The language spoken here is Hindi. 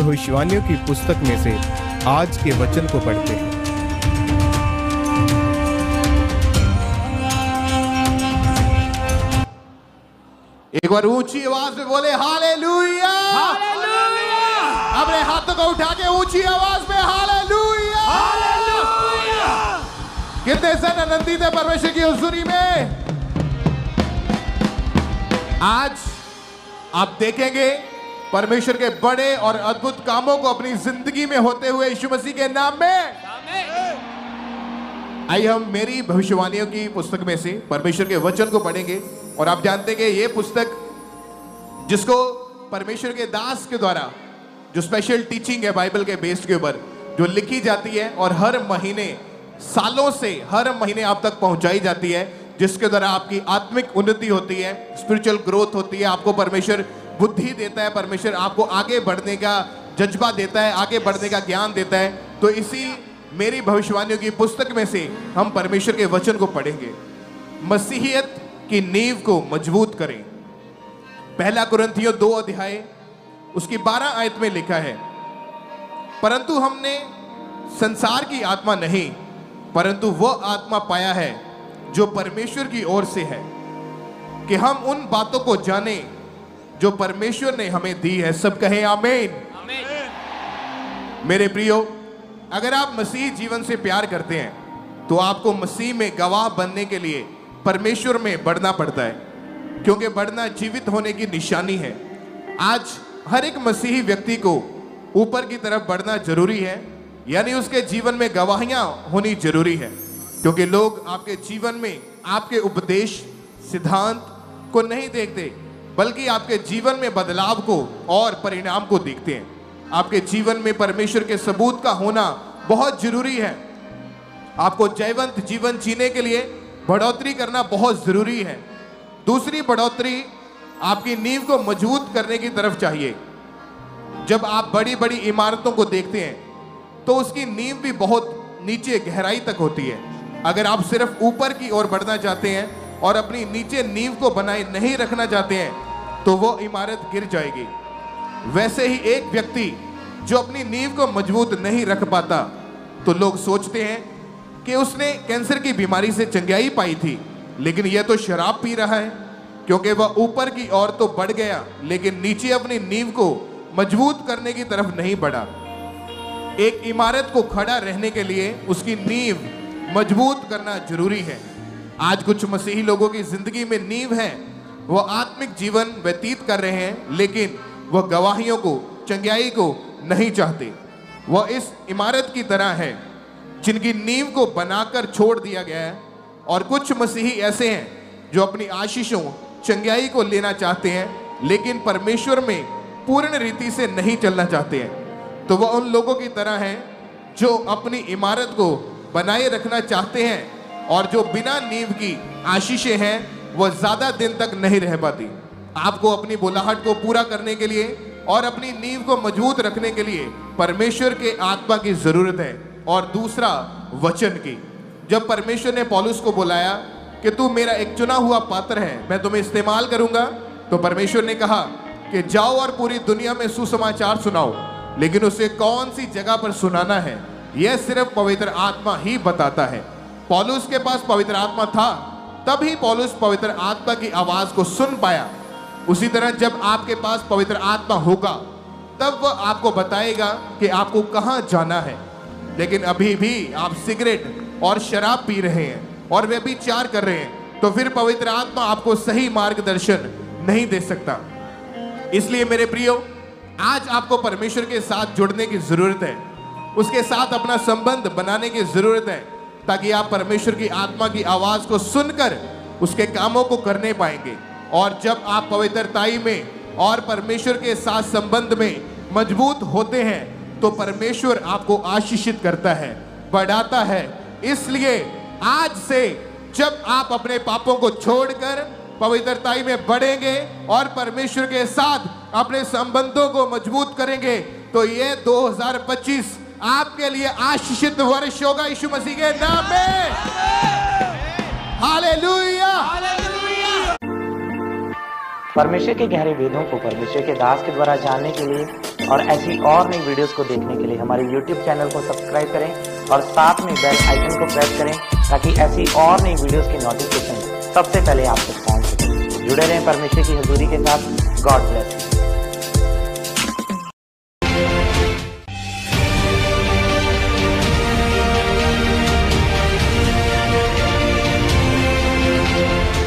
भविष्यवाणियों की पुस्तक में से आज के वचन को पढ़ते हैं। एक बार ऊंची आवाज में बोले हालेलुया। हालेलुया। अपने हाथों को उठा के ऊंची आवाज में हालेलुया। हालेलुया। कितने सन आनंदित है परमेश्वर की हुजूरी में। आज आप देखेंगे परमेश्वर के बड़े और अद्भुत कामों को अपनी जिंदगी में होते हुए यीशु मसीह के नाम में। आइए हम मेरी भविष्यवाणियों की पुस्तक में से परमेश्वर के वचन को पढ़ेंगे। और आप जानते हैं कि ये पुस्तक जिसको परमेश्वर के दास के द्वारा जो स्पेशल टीचिंग है बाइबल के बेस के ऊपर जो लिखी जाती है और हर महीने सालों से हर महीने आप तक पहुंचाई जाती है, जिसके द्वारा आपकी आत्मिक उन्नति होती है, स्पिरिचुअल ग्रोथ होती है, आपको परमेश्वर बुद्धि देता है, परमेश्वर आपको आगे बढ़ने का जज्बा देता है, आगे बढ़ने का ज्ञान देता है। तो इसी मेरी भविष्यवाणियों की पुस्तक में से हम परमेश्वर के वचन को पढ़ेंगे। मसीहियत की नींव को मजबूत करें। पहला कुरिन्थियों 2 अध्याय उसकी 12 आयत में लिखा है, परंतु हमने संसार की आत्मा नहीं परंतु वह आत्मा पाया है जो परमेश्वर की ओर से है, कि हम उन बातों को जाने जो परमेश्वर ने हमें दी है। सब कहें आमीन। मेरे प्रियो, अगर आप मसीह जीवन से प्यार करते हैं तो आपको मसीह में गवाह बनने के लिए परमेश्वर में बढ़ना पड़ता है, क्योंकि बढ़ना जीवित होने की निशानी है। आज हर एक मसीही व्यक्ति को ऊपर की तरफ बढ़ना जरूरी है, यानी उसके जीवन में गवाहियां होनी जरूरी है, क्योंकि लोग आपके जीवन में आपके उपदेश सिद्धांत को नहीं देखते बल्कि आपके जीवन में बदलाव को और परिणाम को देखते हैं। आपके जीवन में परमेश्वर के सबूत का होना बहुत जरूरी है। आपको जयवंत जीवन जीने के लिए बढ़ोतरी करना बहुत जरूरी है। दूसरी बढ़ोतरी आपकी नींव को मजबूत करने की तरफ चाहिए। जब आप बड़ी बड़ी इमारतों को देखते हैं तो उसकी नींव भी बहुत नीचे गहराई तक होती है। अगर आप सिर्फ ऊपर की ओर बढ़ना चाहते हैं और अपनी नीचे नींव को बनाए नहीं रखना चाहते हैं तो वो इमारत गिर जाएगी। वैसे ही एक व्यक्ति जो अपनी नींव को मजबूत नहीं रख पाता तो लोग सोचते हैं कि उसने कैंसर की बीमारी से चंगाई पाई थी, लेकिन यह तो शराब पी रहा है, क्योंकि वह ऊपर की ओर तो बढ़ गया लेकिन नीचे अपनी नींव को मजबूत करने की तरफ नहीं बढ़ा। एक इमारत को खड़ा रहने के लिए उसकी नींव मजबूत करना जरूरी है। आज कुछ मसीही लोगों की जिंदगी में नींव है, वह आत्मिक जीवन व्यतीत कर रहे हैं लेकिन वह गवाहियों को, चंगाई को नहीं चाहते। वह इस इमारत की तरह है जिनकी नींव को बनाकर छोड़ दिया गया है। और कुछ मसीही ऐसे हैं जो अपनी आशीषों, चंगाई को लेना चाहते हैं लेकिन परमेश्वर में पूर्ण रीति से नहीं चलना चाहते हैं। तो वह उन लोगों की तरह हैं जो अपनी इमारत को बनाए रखना चाहते हैं और जो बिना नींव की आशीषें हैं वह ज्यादा दिन तक नहीं रह पाती। आपको अपनी बुलाहट को पूरा करने के लिए और अपनी नींव को मजबूत रखने के लिए परमेश्वर के आत्मा की जरूरत है। और दूसरा, वचन की। जब परमेश्वर ने पौलुस को बुलाया कि तू मेरा एक चुना हुआ पात्र है, मैं तुम्हें इस्तेमाल करूंगा, तो परमेश्वर ने कहा कि जाओ और पूरी दुनिया में सुसमाचार सुनाओ, लेकिन उसे कौन सी जगह पर सुनाना है यह सिर्फ पवित्र आत्मा ही बताता है। पौलुस के पास पवित्र आत्मा था, तभी पौलुस पवित्र आत्मा की आवाज को सुन पाया। उसी तरह जब आपके पास पवित्र आत्मा होगा तब वह आपको बताएगा कि आपको कहां जाना है। लेकिन अभी भी आप सिगरेट और शराब पी रहे हैं और व्यभिचार कर रहे हैं, तो फिर पवित्र आत्मा आपको सही मार्गदर्शन नहीं दे सकता। इसलिए मेरे प्रियो, आज आपको परमेश्वर के साथ जुड़ने की जरूरत है, उसके साथ अपना संबंध बनाने की जरूरत है, ताकि आप परमेश्वर की आत्मा की आवाज को सुनकर उसके कामों को करने पाएंगे। और जब आप पवित्रताई में और परमेश्वर के साथ संबंध में मजबूत होते हैं तो परमेश्वर आपको आशीषित करता है, बढ़ाता है। इसलिए आज से जब आप अपने पापों को छोड़कर पवित्रताई में बढ़ेंगे और परमेश्वर के साथ अपने संबंधों को मजबूत करेंगे तो ये 2025 आपके लिए आशीषित वर्ष होगा यीशु मसीह के नाम में। हालेलुया। परमेश्वर के गहरे वेदों को परमेश्वर के दास के द्वारा जानने के लिए और ऐसी और नई वीडियोस को देखने के लिए हमारे YouTube चैनल को सब्सक्राइब करें और साथ में बेल आइकन को प्रेस करें ताकि ऐसी और नई वीडियोस की नोटिफिकेशन सबसे पहले आप तक पहुंच सके। जुड़े रहें परमेश्वर की हजूरी के साथ। God bless you.